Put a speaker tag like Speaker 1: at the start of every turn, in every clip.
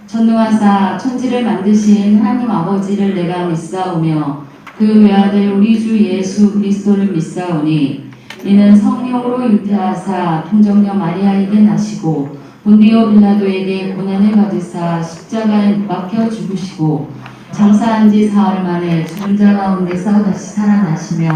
Speaker 1: 전능하사 천지를 만드신 하나님 아버지를 내가 믿사오며 그 외아들 우리 주 예수 그리스도를 믿사오니 이는 성령으로 잉태하사 통정녀 마리아에게 나시고 본디오 빌라도에게 고난을 받으사 십자가에 못 박혀 죽으시고 장사한 지 사흘 만에 죽은 자 가운데서 다시 살아나시며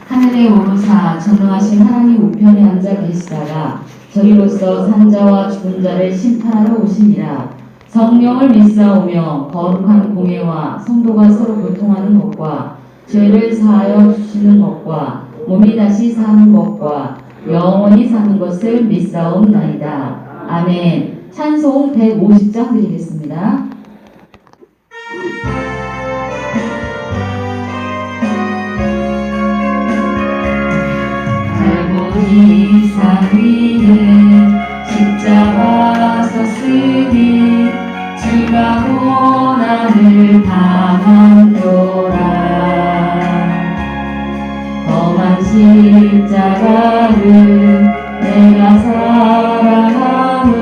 Speaker 1: 하늘에 오르사 전능하신 하나님 우편에 앉아 계시다가 저희로서 산자와 죽은 자를 심판하러 오시니라. 성령을 믿사오며 거룩한 공예와 성도가 서로 교통하는 것과 죄를 사하여 주시는 것과 몸이 다시 사는 것과 영원히 사는 것을 믿사옵나이다. 아멘. 찬송 150장 드리겠습니다. 이 산 위에 십자가 섰으니 주가 고난을 당함도라. 험한 십자가를 내가 사랑함은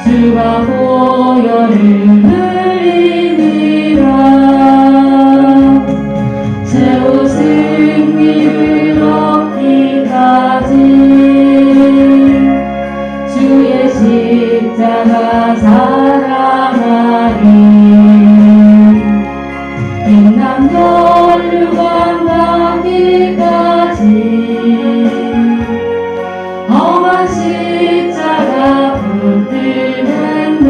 Speaker 1: 주가 보혈을 흘리니라. 최후 승리를 얻기까지 주의 십자가 사랑하리. 빛난 혈류관 닿기까지 험한 십자가 붙들는데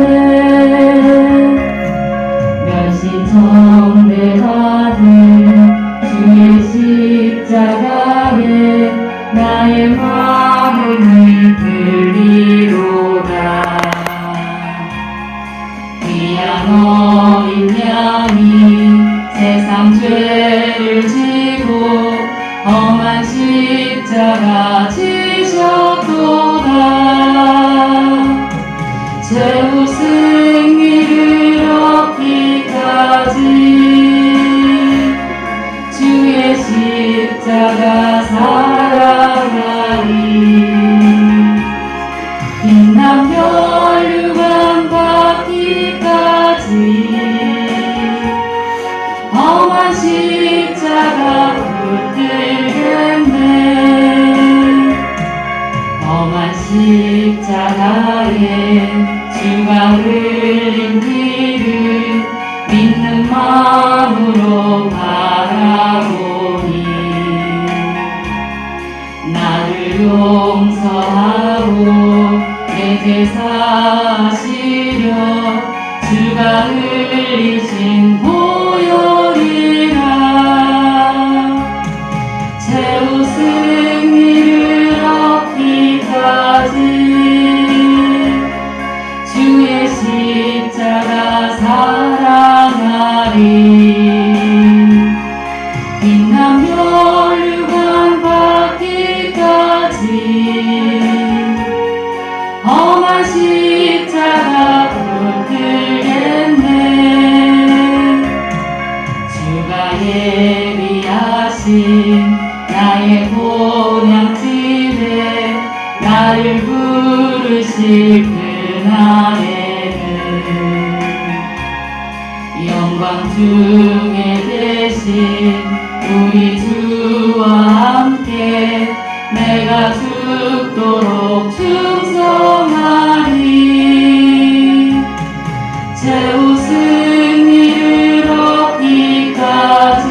Speaker 1: 멸시청대하는 주의 십자가에 나의 마음을 들리로다. 귀한 어린 양이 세상 죄를 지고 험한 십자가 지셨도다. 최후 승리를 얻기까지 주의 십자가 사랑하리. 빛난 혈류관 닿기까지 험한 십자가 붙들겠네. 험한 십자가에 주가 흘린 피를 믿는 마음으로 바라보니 나를 용서하고 내 죄 사시려 주가 흘리신 보혈이라. 최후 승리를 얻기까지 주의 십자가 사랑하리. 빛난 혈류관 닿기까지 험한 십자가 붙들겠네. 주가 예비하신 나의 본향집에 나를 부르실 그날에는 영광 중에 계신 우리 주와 함께 내가 죽도록 충성하리. 최후 승리를 얻기까지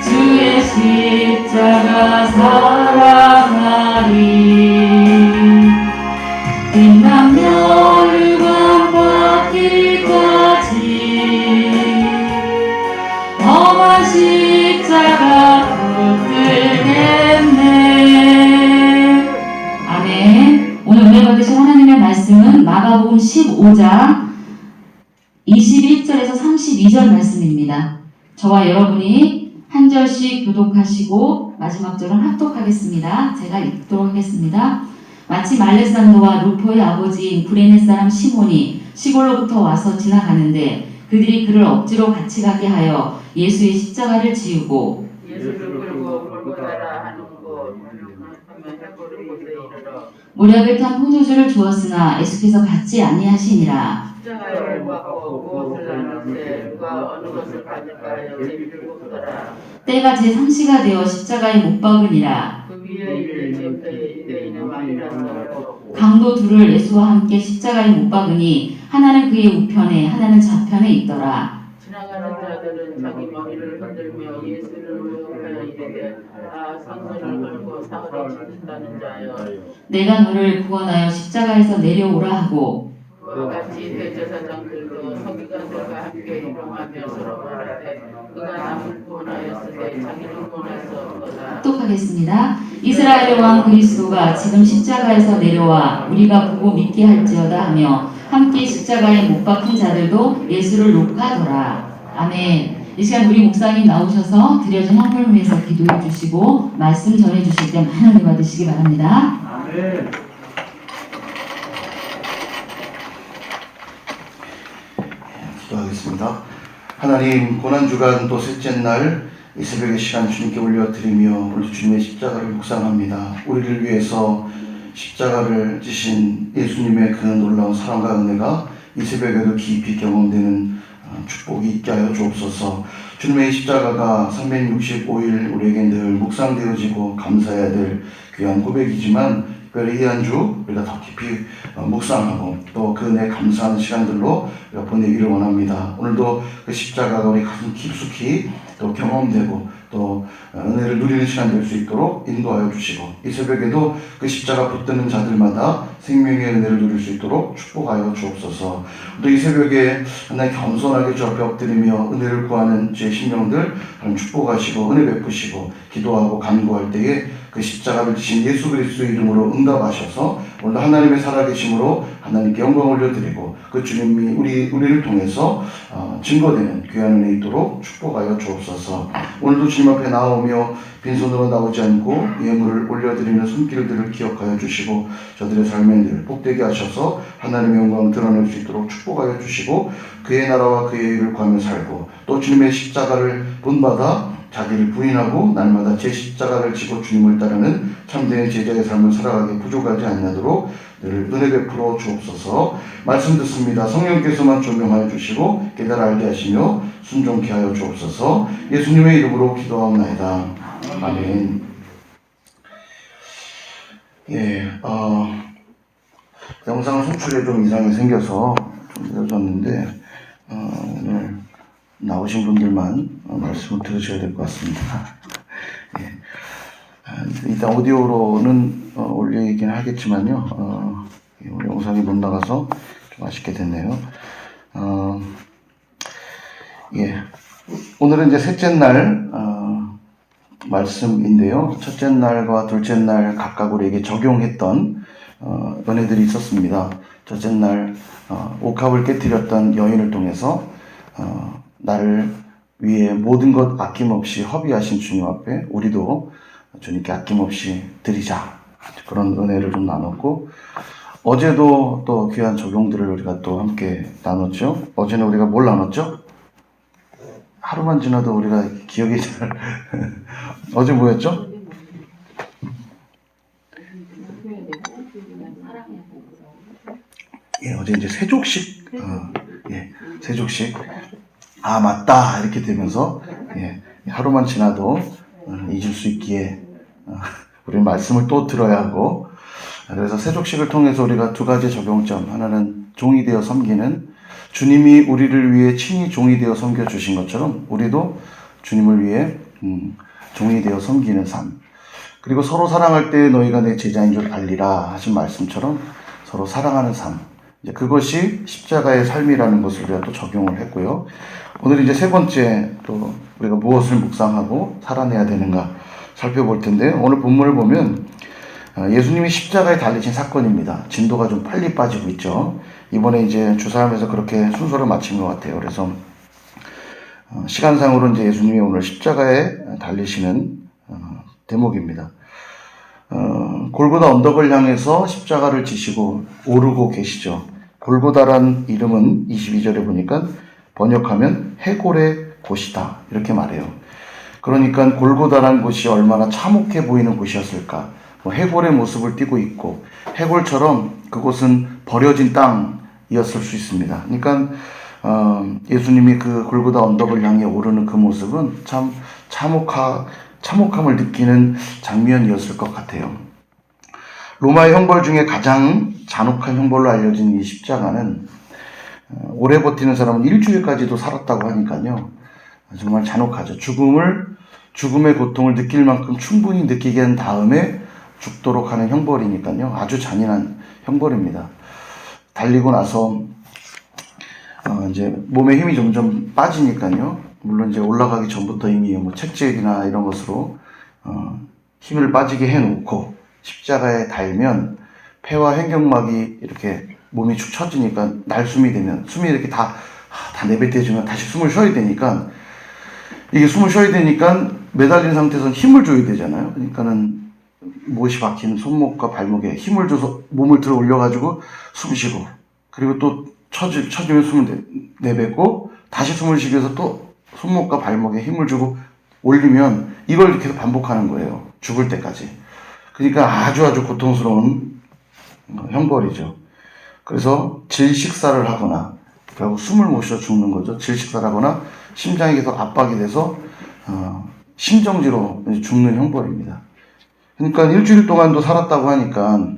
Speaker 1: 주의 십자가 사랑하리. 빛난 혈류관 닿기까지 험한 십자가 붙들겠네. 아멘. 오늘 은혜 받으신 하나님의 말씀은 마가복음 15장 21절에서 32절 말씀입니다. 저와 여러분이 한 절씩 교독하시고 마지막 절은 합독하겠습니다. 제가 읽도록 하겠습니다. 마치 말레산더와 루포의 아버지인 구레네 사람 시몬이 시골로부터 와서 지나가는데 그들이 그를 억지로 같이 가게 하여 예수의 십자가를 지우고
Speaker 2: 예수를 끌고 골고다라 하는 곳 하면 해보는 곳에 이르러
Speaker 1: 오략을 포도주를 주었으나 예수께서 받지 아니하시니라.
Speaker 2: 십자가를 받고 무엇을 나눌세 누가 어느 것을 가질까 하여 제비를 굽더라.
Speaker 1: 때가 제3시가 되어 십자가에 못 박으니라.
Speaker 2: 그 위에 있는 제 유대인의 왕이라서
Speaker 1: 강도 둘을 예수와 함께 십자가에 못 박으니 하나는 그의 우편에 하나는 좌편에 있더라.
Speaker 2: 지나가는 자들은 자기 머리를 흔들며 예수를 모욕하여 이르되 선선을 걸고 사흘에 죽는다는 자여
Speaker 1: 내가 너를 구원하여 십자가에서 내려오라 하고
Speaker 2: 그와 같이 대제사장들도 서기관들과 함께 희롱하며 서로 말하되 그가 남을 구원하였으되 자기는 구원할 수 없도다.
Speaker 1: 또 하겠습니다. 이스라엘의 왕 그리스도가 지금 십자가에서 내려와 우리가 보고 믿게 할지어다 하며 함께 십자가에 못 박힌 자들도 예수를 욕하더라. 아멘. 이 시간 우리 목사님 나오셔서 드려진 헌금을 위해서 기도해 주시고 말씀 전해 주실 때 많은 은혜 받으시기 바랍니다.
Speaker 3: 아멘.
Speaker 4: 기도하겠습니다. 하나님, 고난주간 또 셋째 날 이 새벽의 시간 주님께 올려드리며 오늘 주님의 십자가를 묵상합니다. 우리를 위해서 십자가를 지신 예수님의 그 놀라운 사랑과 은혜가 이 새벽에도 깊이 경험되는 축복이 있게 하여 주옵소서. 주님의 십자가가 365일 우리에게 늘 묵상되어지고 감사해야 될 귀한 고백이지만 특별히 이 한 주 우리가 더 깊이 묵상하고 또 그 은혜 감사하는 시간들로 우리가 보내기를 원합니다. 오늘도 그 십자가가 우리 가슴 깊숙이 또 경험되고 또 은혜를 누리는 시간 될 수 있도록 인도하여 주시고 이 새벽에도 그 십자가 붙드는 자들마다 생명의 은혜를 누릴 수 있도록 축복하여 주옵소서. 또 이 새벽에 하나님 겸손하게 주 앞에 엎드리며 은혜를 구하는 제 심령들 하나님 축복하시고 은혜 베푸시고 기도하고 간구할 때에 그 십자가를 지신 예수 그리스도의 이름으로 응답하셔서 오늘 하나님의 살아계심으로 하나님께 영광 올려드리고 그 주님이 우리를 통해서 증거되는 귀한 은혜 있도록 축복하여 주옵소서. 오늘도 주님 앞에 나오며 빈손으로 나오지 않고 예물을 올려드리는 손길들을 기억하여 주시고 저들의 삶에 늘 복되게 하셔서 하나님의 영광을 드러낼 수 있도록 축복하여 주시고 그의 나라와 그의 일을 구하며 살고 또 주님의 십자가를 본받아 자기를 부인하고 날마다 제 십자가를 지고 주님을 따르는 참된 제자의 삶을 살아가게 부족하지 않도록 늘 은혜 베풀어 주옵소서. 말씀 듣습니다. 성령께서만 조명하여 주시고 깨달아 알게 하시며 순종케 하여 주옵소서. 예수님의 이름으로 기도하옵나이다. 아멘. 영상 송출에 좀 이상이 생겨서 좀 늦어졌는데 오늘 나오신 분들만 말씀을 들으셔야 될 것 같습니다. 일단 오디오로는 올리긴 하겠지만요. 영상이 못 나가서 좀 아쉽게 됐네요. 오늘은 이제 셋째 날 말씀인데요. 첫째 날과 둘째 날 각각 우리에게 적용했던 은혜들이 있었습니다. 첫째 날 옥합을 깨뜨렸던 여인을 통해서 나를 위해 모든 것 아낌없이 허비하신 주님 앞에 우리도 주님께 아낌없이 드리자, 그런 은혜를 좀 나눴고, 어제도 또 귀한 적용들을 우리가 또 함께 나눴죠. 어제는 우리가 뭘 나눴죠? 하루만 지나도 우리가 기억이 잘 어제 뭐였죠? 어제 이제 세족식, 세족식. 아, 맞다. 이렇게 되면서, 하루만 지나도 잊을 수 있기에, 우리는 말씀을 또 들어야 하고, 그래서 세족식을 통해서 우리가 두 가지 적용점. 하나는 종이 되어 섬기는, 주님이 우리를 위해 친히 종이 되어 섬겨주신 것처럼, 우리도 주님을 위해, 종이 되어 섬기는 삶. 그리고 서로 사랑할 때 너희가 내 제자인 줄 알리라 하신 말씀처럼 서로 사랑하는 삶. 이제 그것이 십자가의 삶이라는 것을 우리가 또 적용을 했고요. 오늘 이제 세 번째 또 우리가 무엇을 묵상하고 살아내야 되는가 살펴볼 텐데, 오늘 본문을 보면 예수님이 십자가에 달리신 사건입니다. 진도가 좀 빨리 빠지고 있죠. 이번에 이제 주사하면서 그렇게 순서를 마친 것 같아요. 그래서 시간상으로 이제 예수님이 오늘 십자가에 달리시는 대목입니다. 골고다 언덕을 향해서 십자가를 지시고 오르고 계시죠. 골고다란 이름은 22절에 보니까 번역하면 해골의 곳이다, 이렇게 말해요. 그러니까 골고다란 곳이 얼마나 참혹해 보이는 곳이었을까. 해골의 모습을 띠고 있고 해골처럼 그곳은 버려진 땅이었을 수 있습니다. 그러니까 예수님이 그 골고다 언덕을 향해 오르는 그 모습은 참 참혹함을 느끼는 장면이었을 것 같아요. 로마의 형벌 중에 가장 잔혹한 형벌로 알려진 이 십자가는 오래 버티는 사람은 일주일까지도 살았다고 하니까요. 정말 잔혹하죠. 죽음의 고통을 느낄 만큼 충분히 느끼게 한 다음에 죽도록 하는 형벌이니까요. 아주 잔인한 형벌입니다. 달리고 나서 이제 몸에 힘이 점점 빠지니까요. 물론 이제 올라가기 전부터 이미 뭐 책찍이나 이런 것으로 힘을 빠지게 해놓고 십자가에 달면 폐와 횡격막이 이렇게 몸이 축 처지니까 날숨이 되면 숨이 이렇게 다 내뱉어지면 다시 숨을 쉬어야 되니까 이게 숨을 쉬어야 되니까 매달린 상태에서는 힘을 줘야 되잖아요. 그러니까는 못이 박힌 손목과 발목에 힘을 줘서 몸을 들어 올려가지고 숨 쉬고 그리고 또 처지면 숨을 내뱉고 다시 숨을 쉬기 위해서 또 손목과 발목에 힘을 주고 올리면 이걸 계속 반복하는 거예요. 죽을 때까지. 그러니까 아주 고통스러운 형벌이죠. 그래서 질식사를 하거나 결국 숨을 못 쉬어 죽는 거죠. 질식사를 하거나 심장이 계속 압박이 돼서 심정지로 죽는 형벌입니다. 그러니까 일주일 동안도 살았다고 하니까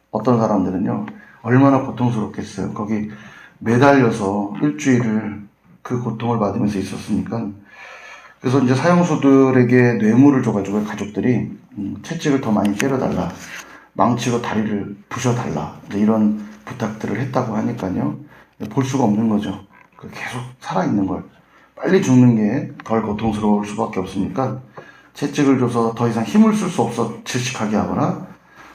Speaker 4: 어떤 사람들은요 얼마나 고통스럽겠어요. 거기 매달려서 일주일을 그 고통을 받으면서 있었으니까. 그래서 이제 사형수들에게 뇌물을 줘가지고 가족들이 채찍을 더 많이 때려달라, 망치로 다리를 부셔달라, 이런 부탁들을 했다고 하니까요. 볼 수가 없는 거죠. 계속 살아있는 걸. 빨리 죽는 게 덜 고통스러울 수밖에 없으니까 채찍을 줘서 더 이상 힘을 쓸 수 없어 질식하게 하거나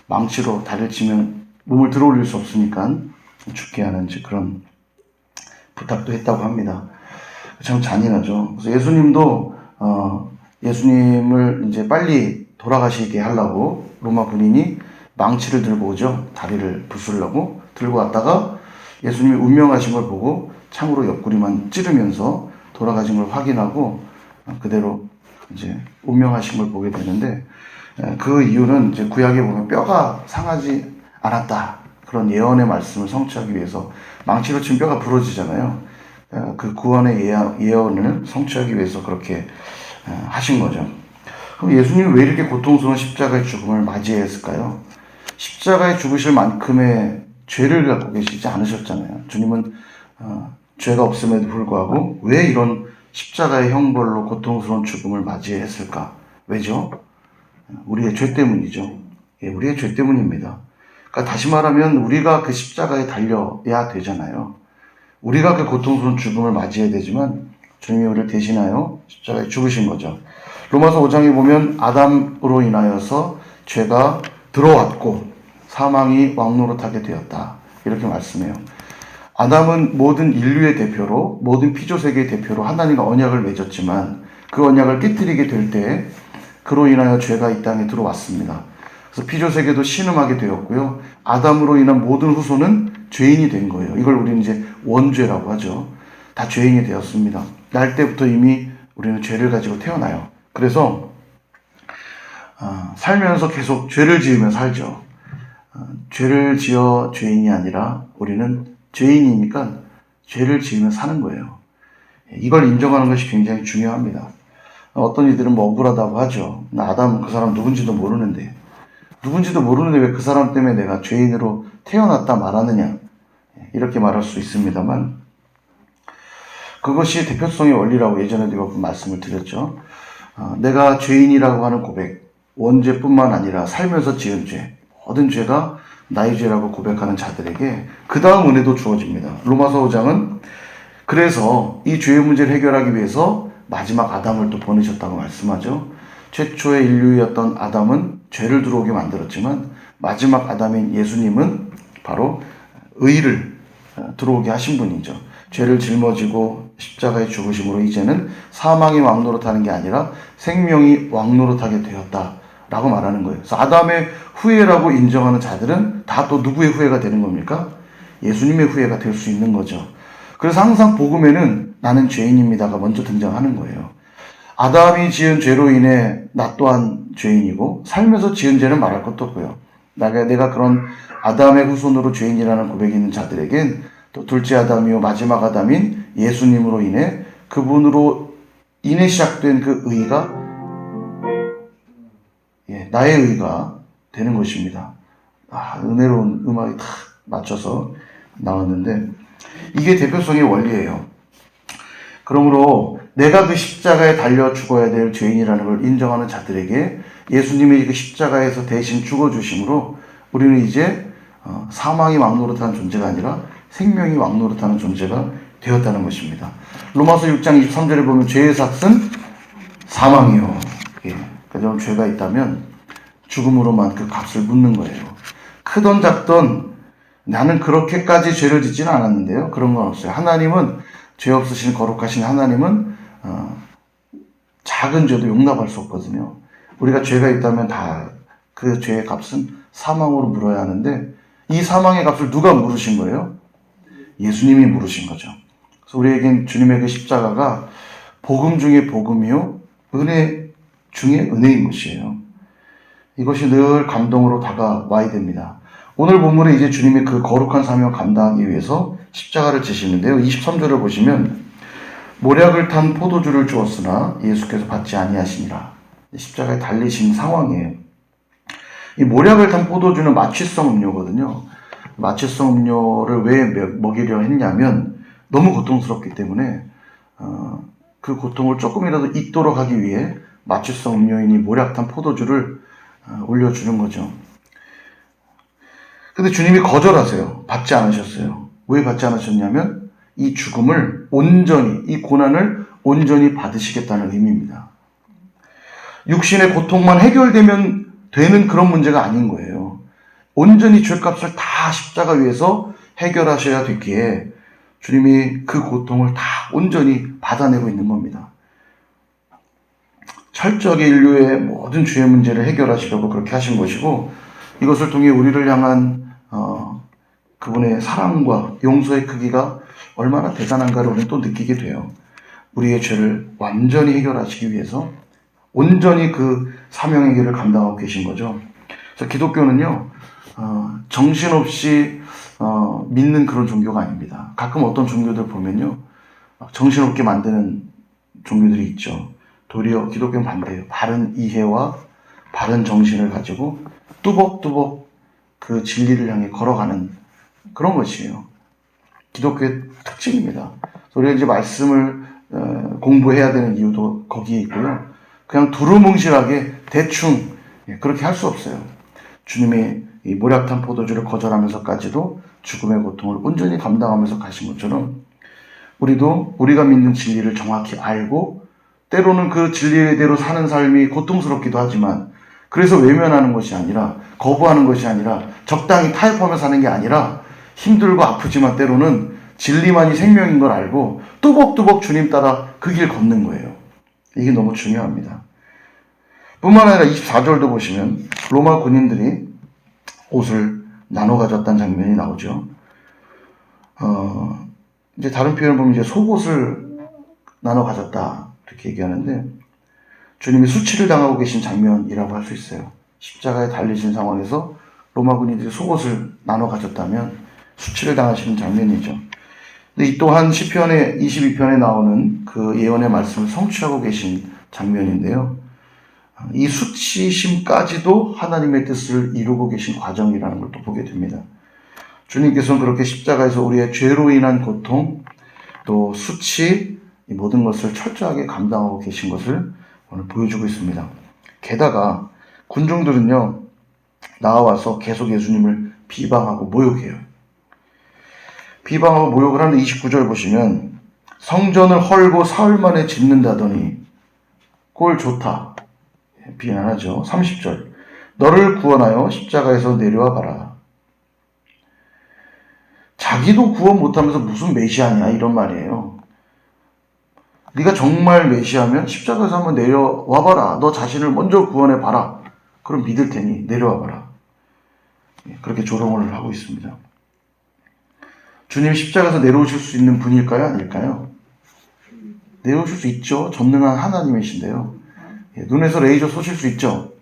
Speaker 4: 망치로 다리를 치면 몸을 들어 올릴 수 없으니까 죽게 하는 그런 부탁도 했다고 합니다. 참 잔인하죠. 그래서 예수님도 예수님을 이제 빨리 돌아가시게 하려고 로마 군인이 망치를 들고 오죠. 다리를 부수려고 들고 왔다가 예수님이 운명하신 걸 보고 창으로 옆구리만 찌르면서 돌아가신 걸 확인하고 그대로 이제 운명하신 걸 보게 되는데 그 이유는 이제 구약에 보면 뼈가 상하지 않았다. 그런 예언의 말씀을 성취하기 위해서 망치로 치면 뼈가 부러지잖아요. 그 구원의 예언을 성취하기 위해서 그렇게 하신 거죠. 그럼 예수님은 왜 이렇게 고통스러운 십자가의 죽음을 맞이했을까요? 십자가에 죽으실 만큼의 죄를 갖고 계시지 않으셨잖아요. 주님은 죄가 없음에도 불구하고 왜 이런 십자가의 형벌로 고통스러운 죽음을 맞이했을까? 왜죠? 우리의 죄 때문이죠. 예, 우리의 죄 때문입니다. 그러니까 다시 말하면 우리가 그 십자가에 달려야 되잖아요. 우리가 그 고통스러운 죽음을 맞이해야 되지만 주님이 우리를 대신하여 십자가에 죽으신 거죠. 로마서 5장에 보면 아담으로 인하여서 죄가 들어왔고 사망이 왕노릇하게 되었다. 이렇게 말씀해요. 아담은 모든 인류의 대표로, 모든 피조세계의 대표로 하나님과 언약을 맺었지만 그 언약을 깨뜨리게 될 때 그로 인하여 죄가 이 땅에 들어왔습니다. 그래서 피조세계도 신음하게 되었고요. 아담으로 인한 모든 후손은 죄인이 된 거예요. 이걸 우리는 이제 원죄라고 하죠. 다 죄인이 되었습니다. 날 때부터 이미 우리는 죄를 가지고 태어나요. 그래서 살면서 계속 죄를 지으며 살죠. 죄를 지어 죄인이 아니라 우리는 죄인이니까 죄를 지으며 사는 거예요. 이걸 인정하는 것이 굉장히 중요합니다. 어떤 이들은 뭐 억울하다고 하죠. 아담 그 사람 누군지도 모르는데 왜 그 사람 때문에 내가 죄인으로 태어났다 말하느냐 이렇게 말할 수 있습니다만 그것이 대표성의 원리라고 예전에도 몇 번 말씀을 드렸죠. 내가 죄인이라고 하는 고백, 원죄뿐만 아니라 살면서 지은 죄, 모든 죄가 나의 죄라고 고백하는 자들에게 그 다음 은혜도 주어집니다. 로마서 5장은 그래서 이 죄의 문제를 해결하기 위해서 마지막 아담을 또 보내셨다고 말씀하죠. 최초의 인류였던 아담은 죄를 들어오게 만들었지만 마지막 아담인 예수님은 바로 의를 들어오게 하신 분이죠. 죄를 짊어지고 십자가에 죽으심으로 이제는 사망이 왕노릇하는 게 아니라 생명이 왕노릇하게 되었다라고 말하는 거예요. 그래서 아담의 후예라고 인정하는 자들은 다 또 누구의 후예가 되는 겁니까? 예수님의 후예가 될 수 있는 거죠. 그래서 항상 복음에는 나는 죄인입니다가 먼저 등장하는 거예요. 아담이 지은 죄로 인해 나 또한 죄인이고 살면서 지은 죄는 말할 것도 없고요. 내가 그런 아담의 후손으로 죄인이라는 고백이 있는 자들에겐 또 둘째 아담이요 마지막 아담인 예수님으로 인해 그분으로 인해 시작된 그 의가 나의 의가 되는 것입니다. 은혜로운 음악이 탁 맞춰서 나왔는데 이게 대표성의 원리예요. 그러므로 내가 그 십자가에 달려 죽어야 될 죄인이라는 걸 인정하는 자들에게 예수님이 그 십자가에서 대신 죽어주심으로 우리는 이제 사망이 왕노릇하는 존재가 아니라 생명이 왕노릇하는 존재가 되었다는 것입니다. 로마서 6장 23절에 보면 죄의 삭은 사망이요. 그러니까 죄가 있다면 죽음으로만 그 값을 묻는 거예요. 크던 작던 나는 그렇게까지 죄를 짓지는 않았는데요. 그런 건 없어요. 하나님은 죄 없으신 거룩하신 하나님은 작은 죄도 용납할 수 없거든요. 우리가 죄가 있다면 다 그 죄의 값은 사망으로 물어야 하는데 이 사망의 값을 누가 물으신 거예요? 예수님이 물으신 거죠. 그래서 우리에겐 주님의 그 십자가가 복음 중에 복음이요 은혜 중에 은혜인 것이에요. 이것이 늘 감동으로 다가와야 됩니다. 오늘 본문에 이제 주님이 그 거룩한 사명을 감당하기 위해서 십자가를 지시는데요. 23절을 보시면 모략을 탄 포도주를 주었으나 예수께서 받지 아니하시니라. 십자가에 달리신 상황이에요. 이 모략을 탄 포도주는 마취성 음료거든요. 마취성 음료를 왜 먹이려 했냐면 너무 고통스럽기 때문에 그 고통을 조금이라도 잊도록 하기 위해 마취성 음료인 이 모략 탄 포도주를 올려주는 거죠. 근데 주님이 거절하세요. 받지 않으셨어요. 왜 받지 않으셨냐면 이 죽음을 온전히, 이 고난을 온전히 받으시겠다는 의미입니다. 육신의 고통만 해결되면 되는 그런 문제가 아닌 거예요. 온전히 죄값을 다 십자가 위에서 해결하셔야 됐기에 주님이 그 고통을 다 온전히 받아내고 있는 겁니다. 철저하게 인류의 모든 죄의 문제를 해결하시려고 그렇게 하신 것이고 이것을 통해 우리를 향한 그분의 사랑과 용서의 크기가 얼마나 대단한가를 우리는 또 느끼게 돼요. 우리의 죄를 완전히 해결하시기 위해서 온전히 그 사명의 길을 감당하고 계신 거죠. 그래서 기독교는요, 정신없이 믿는 그런 종교가 아닙니다. 가끔 어떤 종교들 보면요, 정신없게 만드는 종교들이 있죠. 도리어 기독교는 반대예요. 바른 이해와 바른 정신을 가지고 뚜벅뚜벅 그 진리를 향해 걸어가는 그런 것이에요. 기독교의 특징입니다. 우리가 이제 말씀을 공부해야 되는 이유도 거기에 있고요. 그냥 두루뭉실하게 대충 그렇게 할 수 없어요. 주님이 이 모략탄 포도주를 거절하면서까지도 죽음의 고통을 온전히 감당하면서 가신 것처럼 우리도 우리가 믿는 진리를 정확히 알고 때로는 그 진리대로 사는 삶이 고통스럽기도 하지만 그래서 외면하는 것이 아니라 거부하는 것이 아니라 적당히 타협하며 사는 게 아니라 힘들고 아프지만 때로는 진리만이 생명인 걸 알고 뚜벅뚜벅 주님 따라 그 길 걷는 거예요. 이게 너무 중요합니다. 뿐만 아니라 24절도 보시면 로마 군인들이 옷을 나눠 가졌다는 장면이 나오죠. 이제 다른 표현을 보면 이제 속옷을 나눠 가졌다 이렇게 얘기하는데 주님이 수치를 당하고 계신 장면이라고 할 수 있어요. 십자가에 달리신 상황에서 로마 군인들이 속옷을 나눠 가졌다면 수치를 당하시는 장면이죠. 근데 이 또한 시편의 22편에 나오는 그 예언의 말씀을 성취하고 계신 장면인데요. 이 수치심까지도 하나님의 뜻을 이루고 계신 과정이라는 걸 또 보게 됩니다. 주님께서는 그렇게 십자가에서 우리의 죄로 인한 고통, 또 수치, 이 모든 것을 철저하게 감당하고 계신 것을 오늘 보여주고 있습니다. 게다가 군중들은요, 나와서 계속 예수님을 비방하고 모욕해요. 비방하고 모욕을 하는데 29절 보시면 성전을 헐고 사흘 만에 짓는다더니 꼴 좋다. 비난하죠. 30절 너를 구원하여 십자가에서 내려와 봐라. 자기도 구원 못하면서 무슨 메시아냐 이런 말이에요. 네가 정말 메시아면 십자가에서 한번 내려와 봐라. 너 자신을 먼저 구원해 봐라. 그럼 믿을 테니 내려와 봐라. 그렇게 조롱을 하고 있습니다. 주님 십자가에서 내려오실 수 있는 분일까요? 아닐까요? 내려오실 수 있죠. 전능한 하나님이신데요. 눈에서 레이저 쏘실 수 있죠.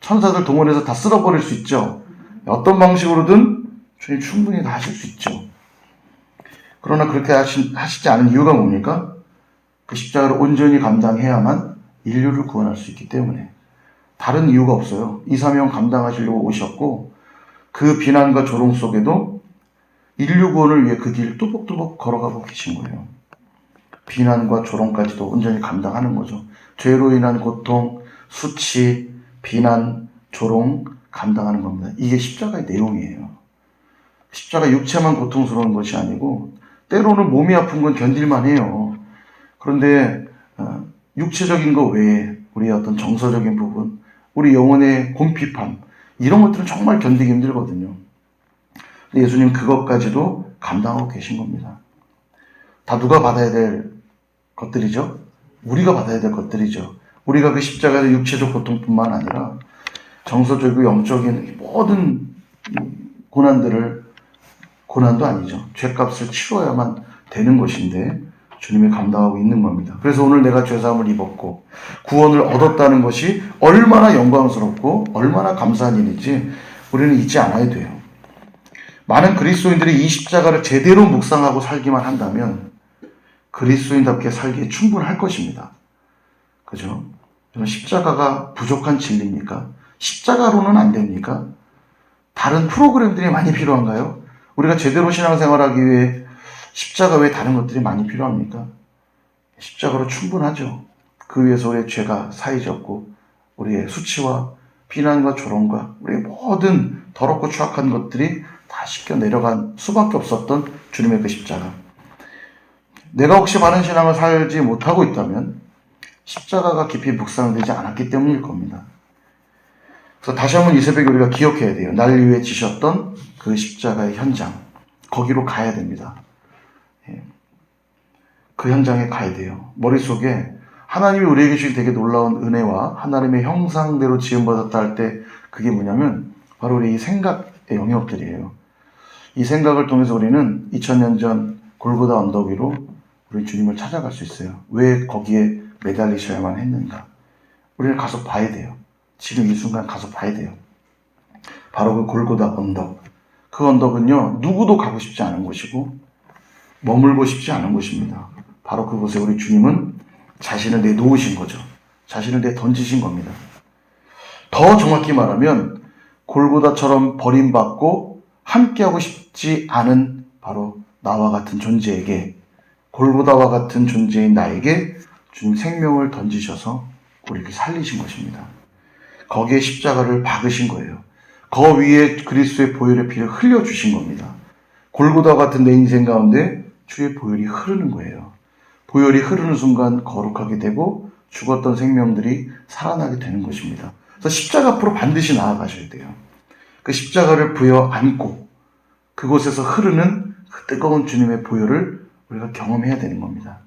Speaker 4: 천사들 동원해서 다 쓸어버릴 수 있죠. 어떤 방식으로든 주님 충분히 다 하실 수 있죠. 그러나 그렇게 하시지 않은 이유가 뭡니까? 그 십자가를 온전히 감당해야만 인류를 구원할 수 있기 때문에. 다른 이유가 없어요. 이 사명 감당하시려고 오셨고 그 비난과 조롱 속에도 인류 구원을 위해 그 길 뚜벅뚜벅 걸어가고 계신 거예요. 비난과 조롱까지도 온전히 감당하는 거죠. 죄로 인한 고통, 수치, 비난, 조롱 감당하는 겁니다. 이게 십자가의 내용이에요. 십자가 육체만 고통스러운 것이 아니고 때로는 몸이 아픈 건 견딜만 해요. 그런데 육체적인 것 외에 우리의 어떤 정서적인 부분, 우리 영혼의 곰핍함 이런 것들은 정말 견디기 힘들거든요. 근데 예수님 그것까지도 감당하고 계신 겁니다. 다 누가 받아야 될 것들이죠? 우리가 받아야 될 것들이죠. 우리가 그 십자가의 육체적 고통뿐만 아니라 정서적이고 영적인 모든 고난도 아니죠. 죄값을 치러야만 되는 것인데 주님이 감당하고 있는 겁니다. 그래서 오늘 내가 죄사함을 입었고 구원을 얻었다는 것이 얼마나 영광스럽고 얼마나 감사한 일인지 우리는 잊지 않아야 돼요. 많은 그리스도인들이 이 십자가를 제대로 묵상하고 살기만 한다면 그리스도인답게 살기에 충분할 것입니다. 그죠? 십자가가 부족한 진리입니까? 십자가로는 안 됩니까? 다른 프로그램들이 많이 필요한가요? 우리가 제대로 신앙생활하기 위해 십자가 외에 다른 것들이 많이 필요합니까? 십자가로 충분하죠. 그 위해서 우리의 죄가 사해졌고 우리의 수치와 비난과 조롱과 우리의 모든 더럽고 추악한 것들이 다 씻겨 내려간 수밖에 없었던 주님의 그 십자가. 내가 혹시 바른 신앙을 살지 못하고 있다면 십자가가 깊이 묵상되지 않았기 때문일 겁니다. 그래서 다시 한번 이 새벽에 우리가 기억해야 돼요. 날 위해 지셨던 그 십자가의 현장. 거기로 가야 됩니다. 그 현장에 가야 돼요. 머릿속에 하나님이 우리에게 주신 되게 놀라운 은혜와 하나님의 형상대로 지음받았다 할 때 그게 뭐냐면 바로 우리 이 생각의 영역들이에요. 이 생각을 통해서 우리는 2000년 전 골고다 언덕 위로 우리 주님을 찾아갈 수 있어요. 왜 거기에 매달리셔야만 했는가? 우리는 가서 봐야 돼요. 지금 이 순간 가서 봐야 돼요. 바로 그 골고다 언덕. 그 언덕은요, 누구도 가고 싶지 않은 곳이고 머물고 싶지 않은 곳입니다. 바로 그곳에 우리 주님은 자신을 내놓으신 거죠. 자신을 내던지신 겁니다. 더 정확히 말하면 골고다처럼 버림받고 함께하고 싶지 않은 바로 나와 같은 존재에게, 골고다와 같은 존재인 나에게 주님 생명을 던지셔서 우리를 살리신 것입니다. 거기에 십자가를 박으신 거예요. 그 위에 그리스도의 보혈의 피를 흘려주신 겁니다. 골고다 같은 내 인생 가운데 주의 보혈이 흐르는 거예요. 보혈이 흐르는 순간 거룩하게 되고 죽었던 생명들이 살아나게 되는 것입니다. 그래서 십자가 앞으로 반드시 나아가셔야 돼요. 그 십자가를 부여 안고 그곳에서 흐르는 그 뜨거운 주님의 보혈을 우리가 경험해야 되는 겁니다.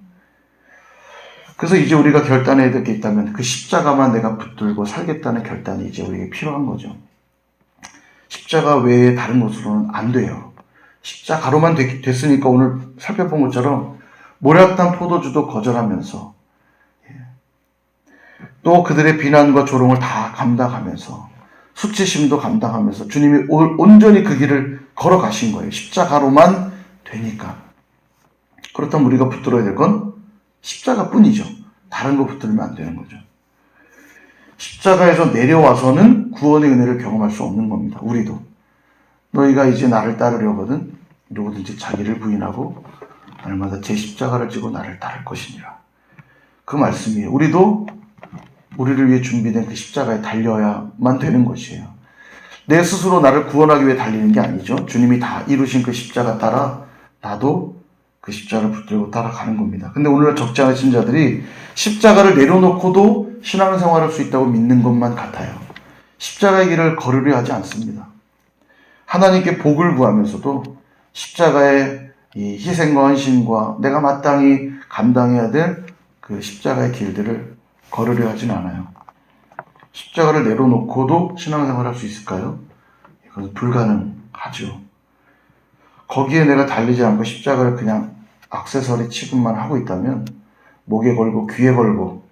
Speaker 4: 그래서 이제 우리가 결단해야 될 게 있다면 그 십자가만 내가 붙들고 살겠다는 결단이 이제 우리에게 필요한 거죠. 십자가 외에 다른 곳으로는 안 돼요. 십자가로만 됐으니까 오늘 살펴본 것처럼 모략단 포도주도 거절하면서 또 그들의 비난과 조롱을 다 감당하면서 수치심도 감당하면서 주님이 온전히 그 길을 걸어가신 거예요. 십자가로만 되니까. 그렇다면 우리가 붙들어야 될 건 십자가뿐이죠. 다른 거 붙들면 안 되는 거죠. 십자가에서 내려와서는 구원의 은혜를 경험할 수 없는 겁니다. 우리도. 너희가 이제 나를 따르려거든 누구든지 자기를 부인하고 날마다 제 십자가를 지고 나를 따를 것이니라. 그 말씀이에요. 우리도 우리를 위해 준비된 그 십자가에 달려야만 되는 것이에요. 내 스스로 나를 구원하기 위해 달리는 게 아니죠. 주님이 다 이루신 그 십자가 따라 나도 그 십자가를 붙들고 따라가는 겁니다. 근데 오늘날 적지 않으신 자들이 십자가를 내려놓고도 신앙생활을 할 수 있다고 믿는 것만 같아요. 십자가의 길을 걸으려 하지 않습니다. 하나님께 복을 구하면서도 십자가의 이 희생과 헌신과 내가 마땅히 감당해야 될 그 십자가의 길들을 걸으려 하진 않아요. 십자가를 내려놓고도 신앙생활을 할 수 있을까요? 이건 불가능하죠. 거기에 내가 달리지 않고 십자가를 그냥 액세서리 취급만 하고 있다면, 목에 걸고 귀에 걸고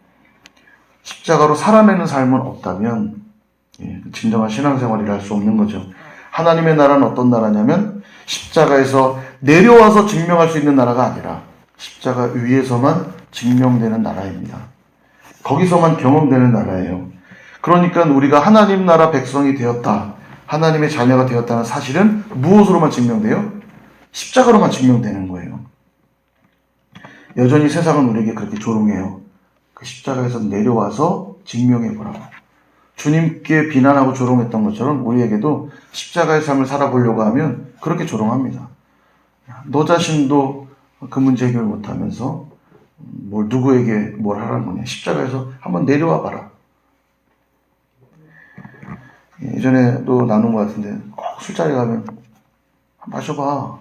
Speaker 4: 십자가로 살아내는 삶은 없다면 진정한 신앙생활이라 할 수 없는 거죠. 하나님의 나라는 어떤 나라냐면 십자가에서 내려와서 증명할 수 있는 나라가 아니라 십자가 위에서만 증명되는 나라입니다. 거기서만 경험되는 나라예요. 그러니까 우리가 하나님 나라 백성이 되었다, 하나님의 자녀가 되었다는 사실은 무엇으로만 증명돼요? 십자가로만 증명되는 거예요. 여전히 세상은 우리에게 그렇게 조롱해요. 그 십자가에서 내려와서 증명해보라고. 주님께 비난하고 조롱했던 것처럼 우리에게도 십자가의 삶을 살아보려고 하면 그렇게 조롱합니다. 너 자신도 그 문제 해결 못하면서 누구에게 뭘 하라는 거냐. 십자가에서 한번 내려와 봐라. 예전에도 나눈 것 같은데 꼭 술자리 가면 마셔봐.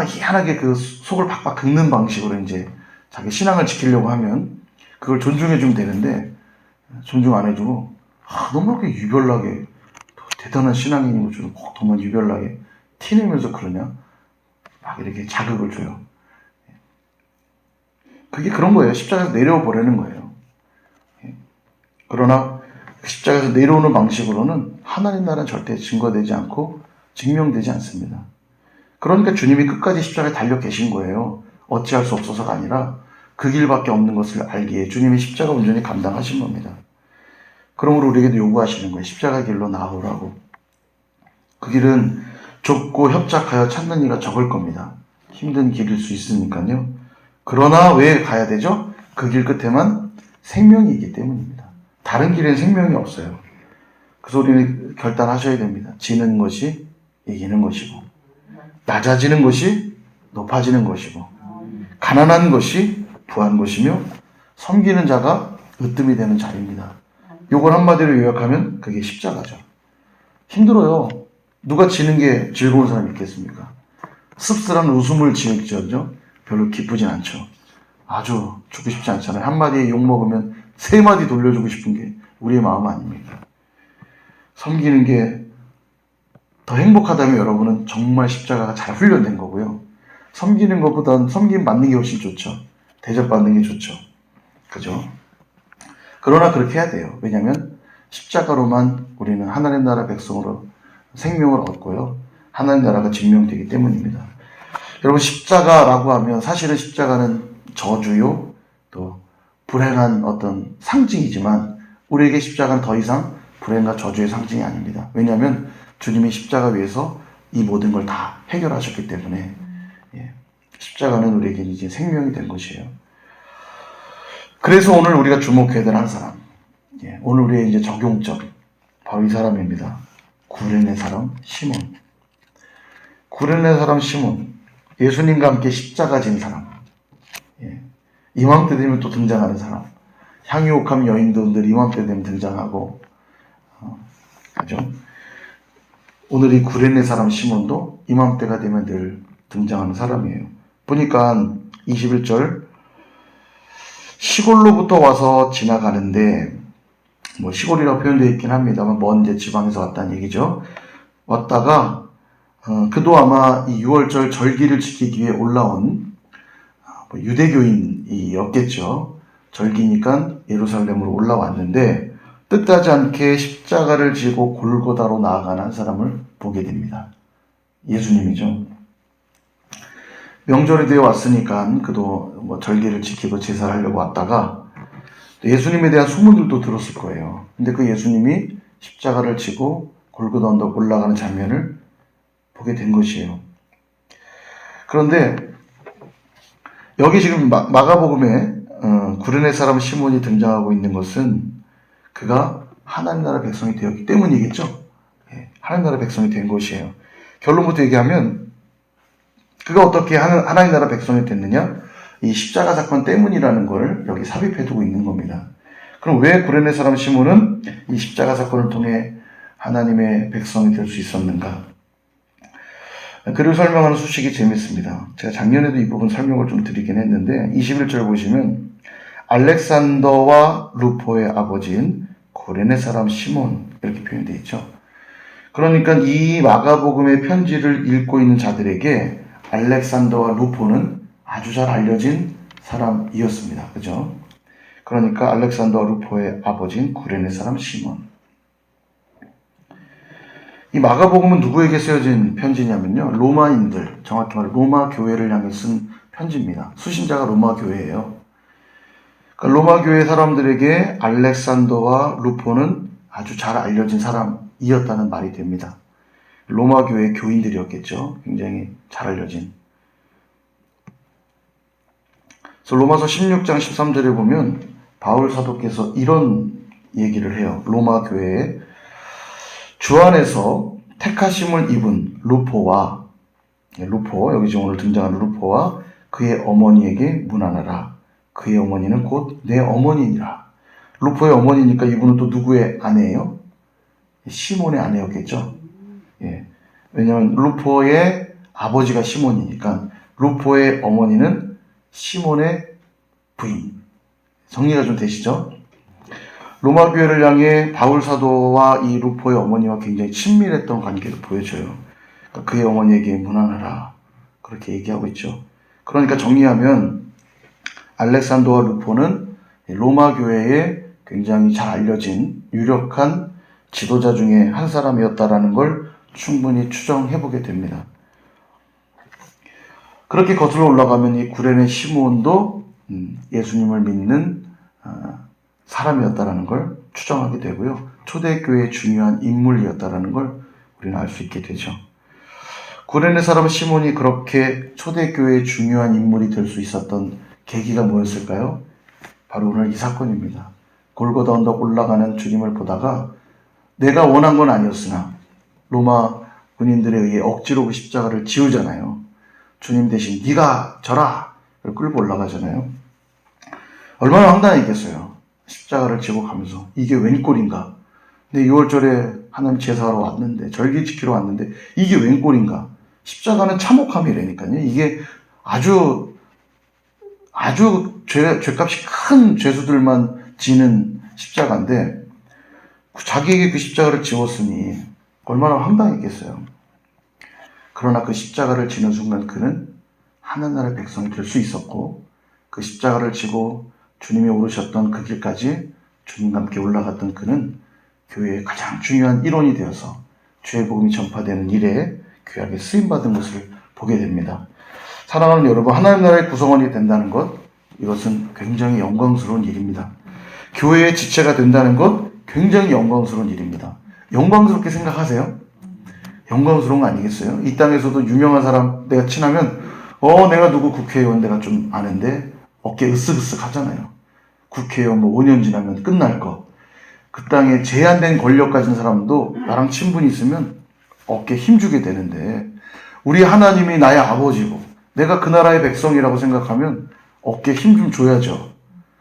Speaker 4: 희한하게 그 속을 박박 긁는 방식으로 이제 자기 신앙을 지키려고 하면 그걸 존중해주면 되는데 존중 안 해주고 너무 이렇게 유별나게 대단한 신앙인인 것처럼 꼭 너무 유별나게 티내면서 그러냐 막 이렇게 자극을 줘요. 그게 그런 거예요. 십자가에서 내려와 보려는 거예요. 그러나 십자가에서 내려오는 방식으로는 하나님 나라는 절대 증거되지 않고 증명되지 않습니다. 그러니까 주님이 끝까지 십자가에 달려 계신 거예요. 어찌할 수 없어서가 아니라 그 길밖에 없는 것을 알기에 주님이 십자가 온전히 감당하신 겁니다. 그러므로 우리에게도 요구하시는 거예요. 십자가 길로 나오라고. 그 길은 좁고 협착하여 찾는 이가 적을 겁니다. 힘든 길일 수 있으니까요. 그러나 왜 가야 되죠? 그 길 끝에만 생명이 있기 때문입니다. 다른 길엔 생명이 없어요. 그래서 우리는 결단하셔야 됩니다. 지는 것이 이기는 것이고, 낮아지는 것이 높아지는 것이고, 가난한 것이 부한 것이며, 섬기는 자가 으뜸이 되는 자리입니다. 요걸 한마디로 요약하면 그게 십자가죠. 힘들어요. 누가 지는 게 즐거운 사람이 있겠습니까? 씁쓸한 웃음을 지으죠. 별로 기쁘진 않죠. 아주 죽고 싶지 않잖아요. 한마디에 욕먹으면 3마디 돌려주고 싶은 게 우리의 마음 아닙니까? 섬기는 게 더 행복하다면 여러분은 정말 십자가가 잘 훈련된 거고요. 섬기는 것보다는 섬김 받는 게 훨씬 좋죠. 대접받는 게 좋죠. 그죠? 그러나 그렇게 해야 돼요. 왜냐하면 십자가로만 우리는 하나님 나라 백성으로 생명을 얻고요. 하나님 나라가 증명되기 때문입니다. 여러분, 십자가라고 하면 사실은 십자가는 저주요, 또 불행한 어떤 상징이지만 우리에게 십자가는 더 이상 불행과 저주의 상징이 아닙니다. 왜냐하면 주님이 십자가 위에서 이 모든 걸 다 해결하셨기 때문에 십자가는 우리에게 이제 생명이 된 것이에요. 그래서 오늘 우리가 주목해야 될 한 사람, 오늘 우리의 이제 적용점, 바로 이 사람입니다. 구레네 사람 시몬. 구레네 사람 시몬, 예수님과 함께 십자가 진 사람. 이맘때 되면 또 등장하는 사람. 향유옥함 여인도 늘 이맘때 되면 등장하고, 그죠? 오늘 이 구레네 사람 시몬도 이맘때가 되면 늘 등장하는 사람이에요. 보니까 21절, 시골로부터 와서 지나가는데, 시골이라고 표현되어 있긴 합니다만 먼 지방에서 왔다는 얘기죠. 왔다가 그도 아마 이 6월절 절기를 지키기 위해 올라온 유대교인이었겠죠. 절기니까 예루살렘으로 올라왔는데 뜻하지 않게 십자가를 지고 골고다로 나아가는 한 사람을 보게 됩니다. 예수님이죠. 명절이 되어 왔으니까 그도 절기를 지키고 제사를 하려고 왔다가 예수님에 대한 소문들도 들었을 거예요. 근데 그 예수님이 십자가를 지고 골고다 언덕 올라가는 장면을 보게 된 것이에요. 그런데 여기 지금 마가복음에 구레네 사람 시몬이 등장하고 있는 것은 그가 하나님 나라 백성이 되었기 때문이겠죠. 하나님 나라 백성이 된 것이에요. 결론부터 얘기하면 그가 어떻게 하나님 나라 백성이 됐느냐? 이 십자가 사건 때문이라는 걸 여기 삽입해두고 있는 겁니다. 그럼 왜 구레네 사람 시몬은 이 십자가 사건을 통해 하나님의 백성이 될 수 있었는가? 그를 설명하는 수식이 재밌습니다. 제가 작년에도 이 부분 설명을 좀 드리긴 했는데 21절 보시면 알렉산더와 루포의 아버지인 구레네 사람 시몬 이렇게 표현되어 있죠. 그러니까 이 마가복음의 편지를 읽고 있는 자들에게 알렉산더와 루포는 아주 잘 알려진 사람이었습니다. 그죠? 그러니까 알렉산더와 루포의 아버지인 구레네 사람 시몬. 이 마가복음은 누구에게 쓰여진 편지냐면요, 로마인들, 정확히 말해 로마 교회를 향해 쓴 편지입니다. 수신자가 로마 교회예요. 그러니까 로마 교회 사람들에게 알렉산더와 루포는 아주 잘 알려진 사람이었다는 말이 됩니다. 로마 교회 교인들이었겠죠. 굉장히 잘 알려진. 그래서 로마서 16장 13절에 보면 바울 사도께서 이런 얘기를 해요. 로마 교회에 주 안에서 택하심을 입은 루포와, 루포, 여기 지금 오늘 등장하는 루포와 그의 어머니에게 문안하라. 그의 어머니는 곧 내 어머니니라. 루포의 어머니니까 이분은 또 누구의 아내예요? 시몬의 아내였겠죠. 예. 왜냐하면 루포의 아버지가 시몬이니까 루포의 어머니는 시몬의 부인. 정리가 좀 되시죠? 로마 교회를 향해 바울 사도와 이 루포의 어머니와 굉장히 친밀했던 관계를 보여줘요. 그러니까 그의 어머니에게 문안하라. 그렇게 얘기하고 있죠. 그러니까 정리하면 알렉산더와 루포는 로마 교회에 굉장히 잘 알려진 유력한 지도자 중에 한 사람이었다라는 걸 충분히 추정해보게 됩니다. 그렇게 거슬러 올라가면 이 구레네 시몬도 예수님을 믿는 사람이었다라는 걸 추정하게 되고요. 초대교회의 중요한 인물이었다라는 걸 우리는 알 수 있게 되죠. 구레네 사람 시몬이 그렇게 초대교회의 중요한 인물이 될 수 있었던 계기가 뭐였을까요? 바로 오늘 이 사건입니다. 골고다 언덕 올라가는 주님을 보다가 내가 원한 건 아니었으나 로마 군인들에 의해 억지로 그 십자가를 지우잖아요. 주님 대신 네가 져라! 끌고 올라가잖아요. 얼마나 황당했겠어요. 십자가를 지고 가면서 이게 웬 꼴인가? 근데 6월절에 하나님 제사하러 왔는데, 절기 지키러 왔는데 이게 웬 꼴인가? 십자가는 참혹함이라니까요. 이게 아주 죄값이 큰 죄수들만 지는 십자가인데 자기에게 그 십자가를 지웠으니 얼마나 황당했겠어요. 그러나 그 십자가를 지는 순간 그는 하늘나라의 백성이 될 수 있었고, 그 십자가를 지고 주님이 오르셨던 그 길까지 주님과 함께 올라갔던 그는 교회의 가장 중요한 일원이 되어서 주의 복음이 전파되는 일에 귀하게 쓰임받은 것을 보게 됩니다. 사랑하는 여러분, 하나님 나라의 구성원이 된다는 것, 이것은 굉장히 영광스러운 일입니다. 교회의 지체가 된다는 것, 굉장히 영광스러운 일입니다. 영광스럽게 생각하세요? 영광스러운 거 아니겠어요? 이 땅에서도 유명한 사람 내가 친하면 내가 누구 국회의원 내가 좀 아는데 어깨 으쓱으쓱 하잖아요. 국회의원 5년 지나면 끝날 거. 그 땅에 제한된 권력 가진 사람도 나랑 친분이 있으면 어깨 힘주게 되는데, 우리 하나님이 나의 아버지고 내가 그 나라의 백성이라고 생각하면 어깨 힘 좀 줘야죠.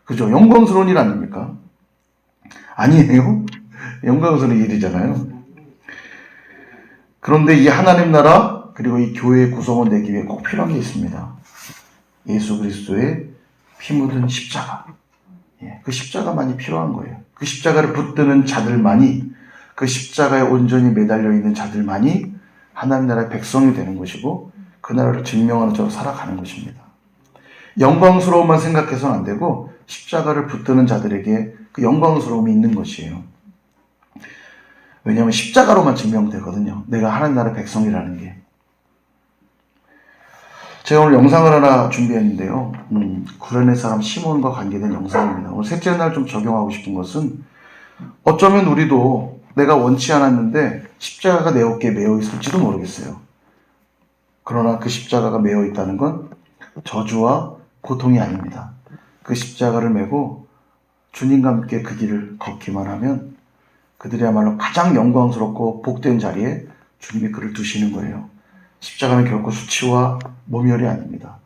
Speaker 4: 그죠? 영광스러운 일 아닙니까? 아니에요? 영광스러운 일이잖아요. 그런데 이 하나님 나라 그리고 이 교회의 구성원 되기 위해 꼭 필요한 게 있습니다. 예수 그리스도의 피 묻은 십자가. 그 십자가만이 필요한 거예요. 그 십자가를 붙드는 자들만이, 그 십자가에 온전히 매달려 있는 자들만이 하나님 나라의 백성이 되는 것이고 그 나라를 증명하는 자로 살아가는 것입니다. 영광스러움만 생각해서는 안 되고 십자가를 붙드는 자들에게 그 영광스러움이 있는 것이에요. 왜냐하면 십자가로만 증명되거든요. 내가 하나님 나라의 백성이라는 게. 제가 오늘 영상을 하나 준비했는데요. 구레네 사람 시몬과 관계된 영상입니다. 오늘 셋째 날 좀 적용하고 싶은 것은, 어쩌면 우리도 내가 원치 않았는데 십자가가 내 어깨에 매어 있을지도 모르겠어요. 그러나 그 십자가가 매어 있다는 건 저주와 고통이 아닙니다. 그 십자가를 메고 주님과 함께 그 길을 걷기만 하면 그들이야말로 가장 영광스럽고 복된 자리에 주님이 그를 두시는 거예요. 십자가는 결코 수치와 모멸이 아닙니다.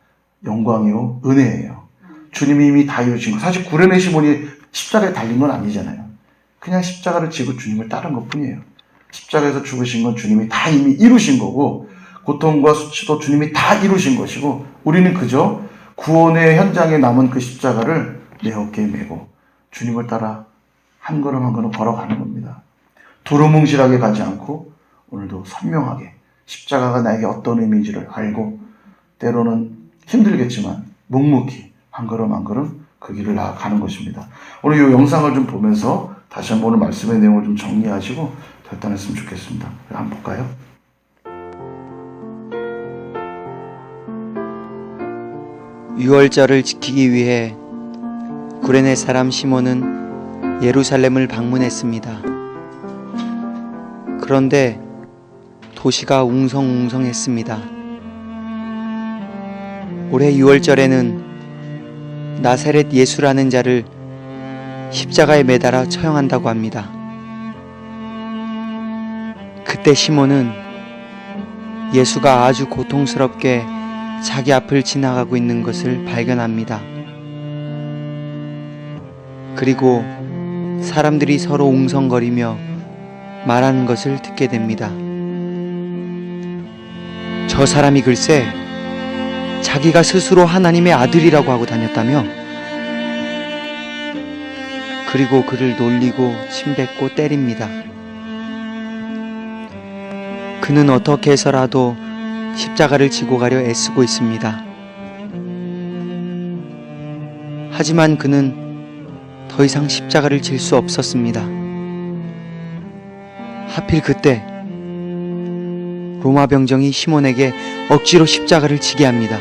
Speaker 4: 영광이요, 은혜예요. 주님이 이미 다 이루신 거. 사실 구레네 시몬이 십자가에 달린 건 아니잖아요. 그냥 십자가를 지고 주님을 따른 것 뿐이에요. 십자가에서 죽으신 건 주님이 다 이미 이루신 거고, 고통과 수치도 주님이 다 이루신 것이고, 우리는 그저 구원의 현장에 남은 그 십자가를 내 어깨에 메고 주님을 따라 한 걸음 한 걸음 걸어가는 겁니다. 두루뭉실하게 가지 않고 오늘도 선명하게 십자가가 나에게 어떤 의미인지를 알고, 때로는 힘들겠지만 묵묵히 한 걸음 한 걸음 그 길을 나아가는 것입니다. 오늘 이 영상을 좀 보면서 다시 한번 오늘 말씀의 내용을 좀 정리하시고 됐다냈으면 좋겠습니다. 한번 볼까요?
Speaker 3: 유월절을 지키기 위해 구레네 사람 시몬은 예루살렘을 방문했습니다. 그런데 도시가 웅성웅성했습니다. 올해 유월절에는 나사렛 예수라는 자를 십자가에 매달아 처형한다고 합니다. 그때 시몬은 예수가 아주 고통스럽게 자기 앞을 지나가고 있는 것을 발견합니다. 그리고 사람들이 서로 웅성거리며 말하는 것을 듣게 됩니다. 저 사람이 글쎄 자기가 스스로 하나님의 아들이라고 하고 다녔다며? 그리고 그를 놀리고 침뱉고 때립니다. 그는 어떻게 해서라도 십자가를 지고 가려 애쓰고 있습니다. 하지만 그는 더 이상 십자가를 질 수 없었습니다. 하필 그때 로마 병정이 시몬에게 억지로 십자가를 지게 합니다.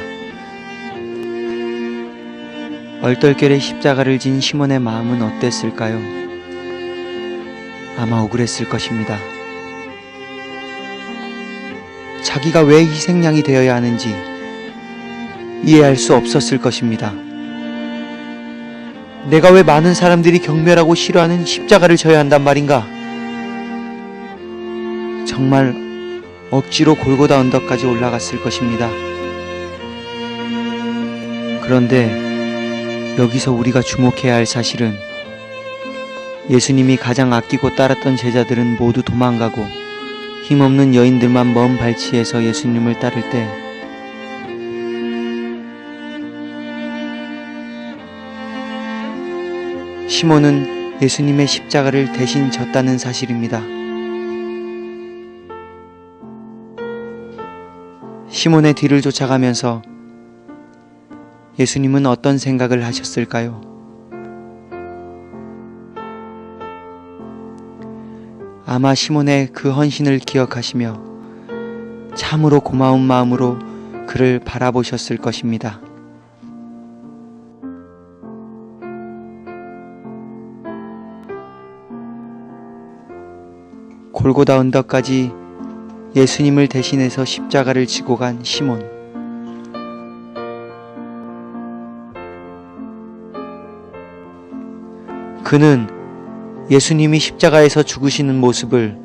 Speaker 3: 얼떨결에 십자가를 진 시몬의 마음은 어땠을까요? 아마 억울했을 것입니다. 자기가 왜 희생양이 되어야 하는지 이해할 수 없었을 것입니다. 내가 왜 많은 사람들이 경멸하고 싫어하는 십자가를 져야 한단 말인가? 정말 억지로 골고다 언덕까지 올라갔을 것입니다. 그런데 여기서 우리가 주목해야 할 사실은 예수님이 가장 아끼고 따랐던 제자들은 모두 도망가고 힘없는 여인들만 먼 발치에서 예수님을 따를 때 시몬은 예수님의 십자가를 대신 졌다는 사실입니다. 시몬의 뒤를 쫓아가면서 예수님은 어떤 생각을 하셨을까요? 아마 시몬의 그 헌신을 기억하시며 참으로 고마운 마음으로 그를 바라보셨을 것입니다. 골고다 언덕까지 예수님을 대신해서 십자가를 지고 간 시몬. 그는 예수님이 십자가에서 죽으시는 모습을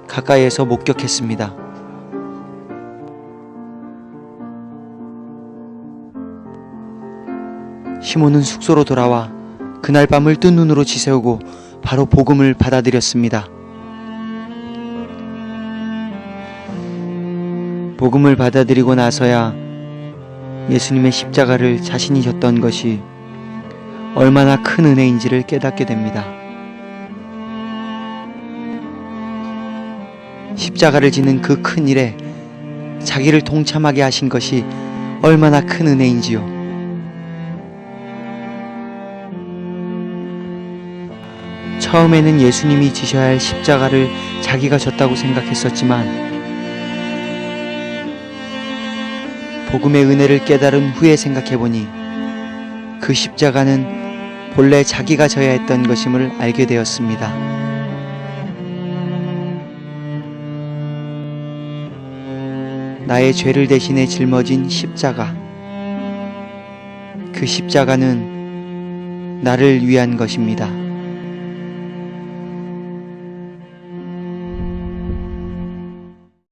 Speaker 3: 가까이에서 목격했습니다. 시몬은 숙소로 돌아와 그날 밤을 뜬 눈으로 지새우고 바로 복음을 받아들였습니다. 복음을 받아들이고 나서야 예수님의 십자가를 자신이 졌던 것이 얼마나 큰 은혜인지를 깨닫게 됩니다. 십자가를 지는 그 큰 일에 자기를 동참하게 하신 것이 얼마나 큰 은혜인지요. 처음에는 예수님이 지셔야 할 십자가를 자기가 졌다고 생각했었지만 복음의 은혜를 깨달은 후에 생각해보니 그 십자가는 본래 자기가 져야 했던 것임을 알게 되었습니다. 나의 죄를 대신해 짊어진 십자가. 그 십자가는 나를 위한 것입니다.